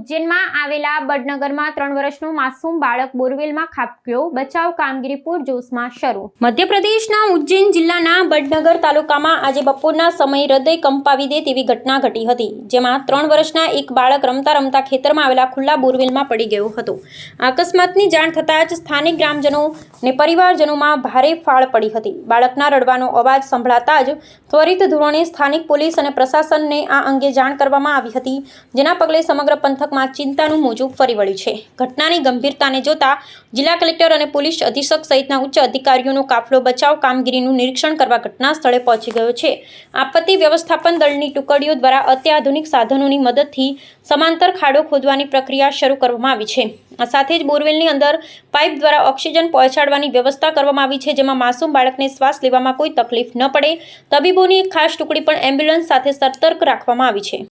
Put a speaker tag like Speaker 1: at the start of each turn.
Speaker 1: ઉજ્જૈનમાં આવેલા બડનગરમાં 3 વર્ષનું માસૂમ બાળક બોરવેલમાં ખાબક્યો. બચાવ કામગીરી પૂરજોશમાં શરૂ. મધ્યપ્રદેશના ઉજ્જૈન જિલ્લાના બડનગર તાલુકામાં આજે બપોરના સમયે હૃદય કંપાવી દે તેવી ઘટના ઘટી હતી, જેમાં 3 વર્ષના એક બાળક રમતા રમતા ખેતરમાં આવેલા ખુલ્લા બોરવેલમાં પડી ગયો હતો. અકસ્માતની જાણ થતાં જ સ્થાનિક ગ્રામજનો અને પરિવારજનોમાં ભારે ફાળ પડી હતી. બાળકના રડવાનો અવાજ સંભળાતા જ ત્વરિત ધોરણે સ્થાનિક પોલીસ અને પ્રશાસનને આ અંગે જાણ કરવામાં આવી હતી, જેના પગલે સમગ્ર પંથકમાં ચિંતાનું મોજું ફરી વળ્યું છે. ઘટનાની ગંભીરતાને જોતા જિલ્લા કલેક્ટર અને પોલીસ અધિક્ષક સહિતના ઉચ્ચ અધિકારીઓનો કાફલો બચાવ કામગીરીનું નિરીક્ષણ કરવા ઘટના સ્થળે પહોંચી ગયો છે. આપત્તિ વ્યવસ્થાપન દળની ટુકડીઓ દ્વારા અત્યાધુનિક સાધનોની મદદથી સમાંતર ખાડો ખોદવાની પ્રક્રિયા શરૂ કરવામાં આવી છે. આ સાથે જ બોરવેલની અંદર પાઇપ દ્વારા ઓક્સિજન પહોંચાડવાની વ્યવસ્થા કરવામાં આવી છે, જેમાં માસૂમ બાળકને શ્વાસ લેવામાં કોઈ તકલીફ ન પડે. તબીબોની એક ખાસ ટુકડી પણ એમ્બ્યુલન્સ સાથે સતર્ક રાખવામાં આવી છે.